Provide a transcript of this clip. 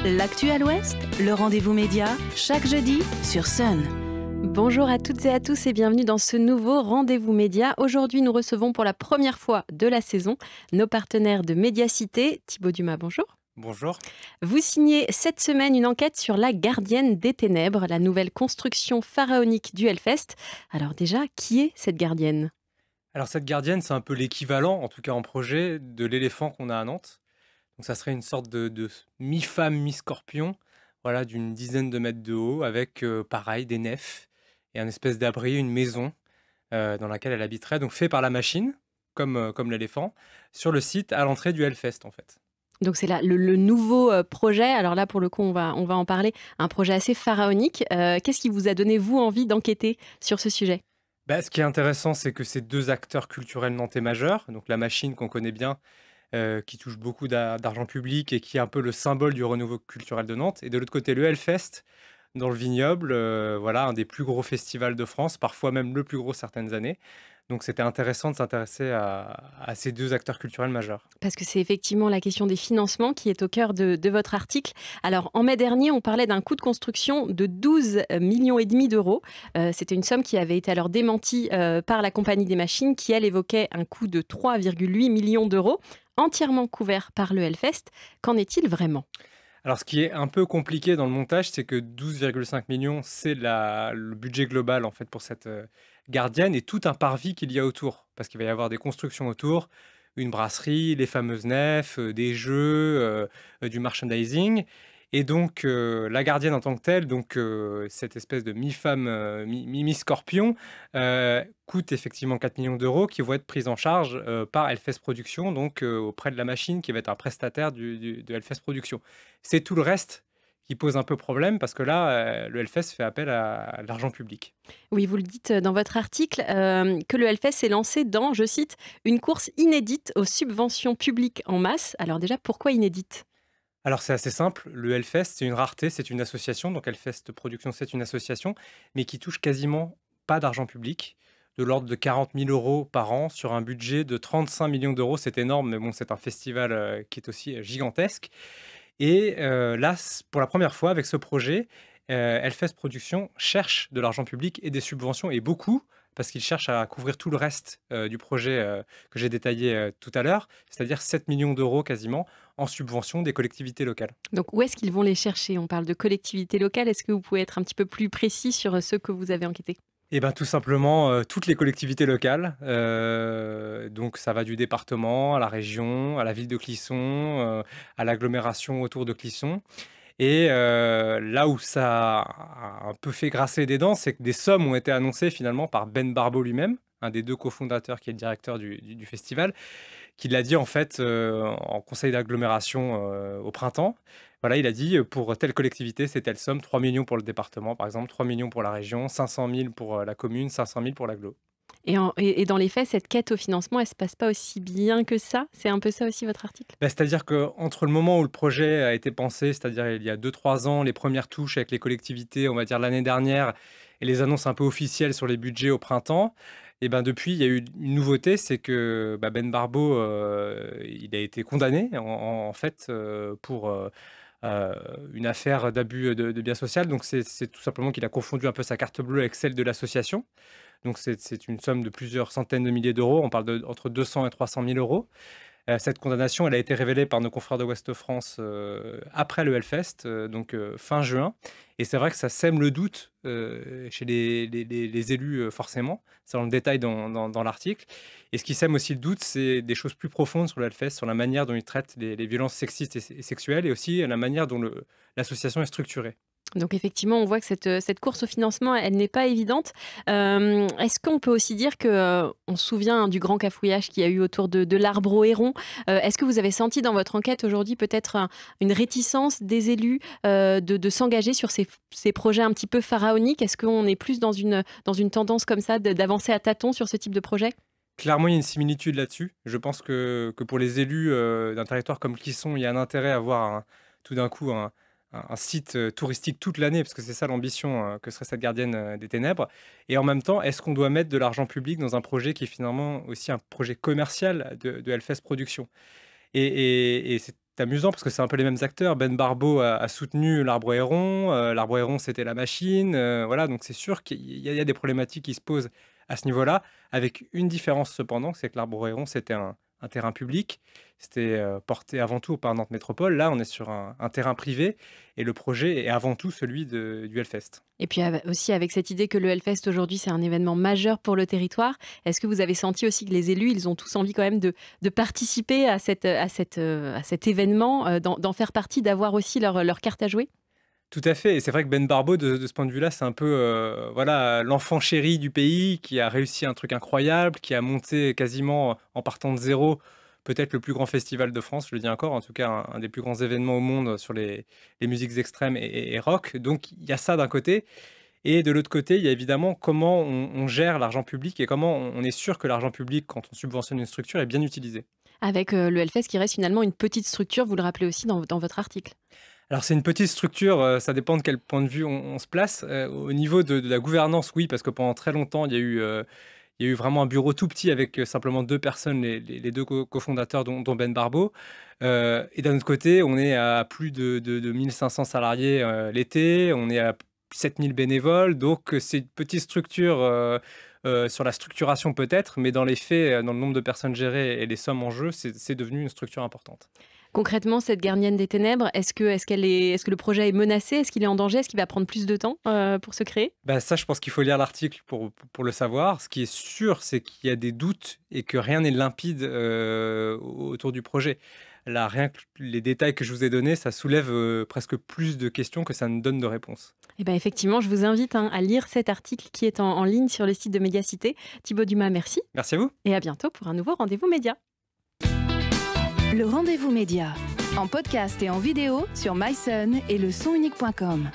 L'actu à l'Ouest, le rendez-vous média, chaque jeudi sur Sun. Bonjour à toutes et à tous et bienvenue dans ce nouveau rendez-vous média. Aujourd'hui, nous recevons pour la première fois de la saison nos partenaires de Médiacité. Thibaut Dumas, bonjour. Bonjour. Vous signez cette semaine une enquête sur la Gardienne des Ténèbres, la nouvelle construction pharaonique du Hellfest. Alors déjà, qui est cette gardienne ? Alors cette gardienne, c'est un peu l'équivalent, en tout cas en projet, de l'éléphant qu'on a à Nantes. Donc ça serait une sorte de mi-femme, mi-scorpion, voilà, d'une dizaine de mètres de haut, avec pareil des nefs et un espèce d'abri, une maison dans laquelle elle habiterait, donc fait par la machine, comme l'éléphant, sur le site à l'entrée du Hellfest en fait. Donc c'est là le nouveau projet. Alors là, pour le coup, on va en parler. Un projet assez pharaonique. Qu'est-ce qui vous a donné, vous, envie d'enquêter sur ce sujet ? Ce qui est intéressant, c'est que c'est deux acteurs culturels nantais majeurs, donc la machine qu'on connaît bien, qui touche beaucoup d'argent public et qui est un peu le symbole du renouveau culturel de Nantes. Et de l'autre côté, le Hellfest, dans le vignoble, voilà, un des plus gros festivals de France, parfois même le plus gros certaines années. Donc c'était intéressant de s'intéresser à ces deux acteurs culturels majeurs. Parce que c'est effectivement la question des financements qui est au cœur de votre article. Alors, en mai dernier, on parlait d'un coût de construction de 12,5 millions d'euros. C'était une somme qui avait été alors démentie par la compagnie des machines, qui, elle, évoquait un coût de 3,8 millions d'euros, entièrement couvert par le Hellfest. Qu'en est-il vraiment ? Alors, ce qui est un peu compliqué dans le montage, c'est que 12,5 millions, c'est le budget global en fait pour cette gardienne et tout un parvis qu'il y a autour. Parce qu'il va y avoir des constructions autour, une brasserie, les fameuses nefs, des jeux, du merchandising. Et donc, la gardienne en tant que telle, donc cette espèce de mi-femme, mi-scorpion, coûte effectivement 4 millions d'euros qui vont être prises en charge par Hellfest Productions, donc auprès de la machine qui va être un prestataire de Hellfest Productions. C'est tout le reste qui pose un peu problème parce que là, le Hellfest fait appel à l'argent public. Oui, vous le dites dans votre article, que le Hellfest s'est lancé dans, je cite, une course inédite aux subventions publiques en masse. Alors déjà, pourquoi inédite ? Alors c'est assez simple, le Hellfest c'est une rareté, c'est une association, donc Hellfest Productions c'est une association, mais qui touche quasiment pas d'argent public, de l'ordre de 40 000 euros par an sur un budget de 35 millions d'euros, c'est énorme, mais bon c'est un festival qui est aussi gigantesque. Et là, pour la première fois avec ce projet, Hellfest Productions cherche de l'argent public et des subventions, et beaucoup, parce qu'il cherche à couvrir tout le reste du projet que j'ai détaillé tout à l'heure, c'est-à-dire 7 millions d'euros quasiment en subventions des collectivités locales. Donc où est-ce qu'ils vont les chercher ? On parle de collectivités locales. Est-ce que vous pouvez être un petit peu plus précis sur ceux que vous avez enquêtés ? Eh bien, tout simplement, toutes les collectivités locales. Donc, ça va du département à la région, à la ville de Clisson, à l'agglomération autour de Clisson. Et là où ça a un peu fait grasser des dents, c'est que des sommes ont été annoncées finalement par Ben Barbeau lui-même, un des deux cofondateurs qui est le directeur du festival, qui l'a dit en fait en conseil d'agglomération au printemps. Voilà, il a dit pour telle collectivité, c'est telle somme, 3 millions pour le département par exemple, 3 millions pour la région, 500 000 pour la commune, 500 000 pour l'agglo. Et dans les faits, cette quête au financement, elle ne se passe pas aussi bien que ça ? C'est un peu ça aussi votre article ? C'est-à-dire qu'entre le moment où le projet a été pensé, c'est-à-dire il y a 2-3 ans, les premières touches avec les collectivités, on va dire l'année dernière, et les annonces un peu officielles sur les budgets au printemps, et ben depuis, il y a eu une nouveauté, c'est que Ben Barbeau, il a été condamné en fait pour une affaire d'abus de biens sociaux. Donc c'est tout simplement qu'il a confondu un peu sa carte bleue avec celle de l'association. Donc c'est une somme de plusieurs centaines de milliers d'euros. On parle entre 200 et 300 000 euros. Cette condamnation, elle a été révélée par nos confrères de Ouest France après le Hellfest, donc fin juin. Et c'est vrai que ça sème le doute chez les élus, forcément. C'est dans le détail dans l'article. Et ce qui sème aussi le doute, c'est des choses plus profondes sur le Hellfest, sur la manière dont ils traitent les violences sexistes et sexuelles, et aussi la manière dont l'association est structurée. Donc effectivement, on voit que cette course au financement, elle n'est pas évidente. Est-ce qu'on peut aussi dire que, on se souvient du grand cafouillage qu'il y a eu autour de l'arbre au héron. Est-ce que vous avez senti dans votre enquête aujourd'hui peut-être une réticence des élus de s'engager sur ces projets un petit peu pharaoniques ? Est-ce qu'on est plus dans une tendance comme ça d'avancer à tâtons sur ce type de projet ? Clairement, il y a une similitude là-dessus. Je pense que pour les élus d'un territoire comme Clisson, il y a un intérêt à avoir tout d'un coup un site touristique toute l'année, parce que c'est ça l'ambition que serait cette gardienne des ténèbres. Et en même temps, est-ce qu'on doit mettre de l'argent public dans un projet qui est finalement aussi un projet commercial de Hellfest Productions ? Et c'est amusant parce que c'est un peu les mêmes acteurs. Ben Barbeau a soutenu l'Arbre Héron. L'Arbre Héron, c'était la machine. Voilà, donc c'est sûr qu'il y a des problématiques qui se posent à ce niveau-là, avec une différence cependant, c'est que l'Arbre Héron, c'était un terrain public. C'était porté avant tout par Nantes Métropole. Là, on est sur un terrain privé et le projet est avant tout celui du Hellfest. Et puis aussi avec cette idée que le Hellfest aujourd'hui, c'est un événement majeur pour le territoire. Est-ce que vous avez senti aussi que les élus, ils ont tous envie quand même de participer à cet événement, d'en faire partie, d'avoir aussi leur carte à jouer? Tout à fait. Et c'est vrai que Ben Barbeau, de ce point de vue-là, c'est un peu voilà, l'enfant chéri du pays qui a réussi un truc incroyable, qui a monté quasiment en partant de zéro, peut-être le plus grand festival de France, je le dis encore, en tout cas un des plus grands événements au monde sur les musiques extrêmes et rock. Donc il y a ça d'un côté. Et de l'autre côté, il y a évidemment comment on gère l'argent public et comment on est sûr que l'argent public, quand on subventionne une structure, est bien utilisé. Avec le Hellfest qui reste finalement une petite structure, vous le rappelez aussi dans votre article. Alors c'est une petite structure, ça dépend de quel point de vue on se place. Au niveau de la gouvernance, oui, parce que pendant très longtemps, il y a eu vraiment un bureau tout petit avec simplement 2 personnes, les 2 cofondateurs dont Ben Barbeau. Et d'un autre côté, on est à plus de 1500 salariés l'été, on est à 7000 bénévoles, donc c'est une petite structure sur la structuration peut-être, mais dans les faits, dans le nombre de personnes gérées et les sommes en jeu, c'est devenu une structure importante. Concrètement, cette gardienne des ténèbres, est-ce que le projet est menacé? Est-ce qu'il est en danger? Est-ce qu'il va prendre plus de temps pour se créer? Bah ça, je pense qu'il faut lire l'article pour le savoir. Ce qui est sûr, c'est qu'il y a des doutes et que rien n'est limpide autour du projet. Là, rien que les détails que je vous ai donnés, ça soulève presque plus de questions que ça ne donne de réponses. Eh ben effectivement, je vous invite à lire cet article qui est en ligne sur le site de Médiacité. Thibaut Dumas, merci. Merci à vous. Et à bientôt pour un nouveau Rendez-vous Média. Le Rendez-vous Média, en podcast et en vidéo sur myson et le sonunique.com.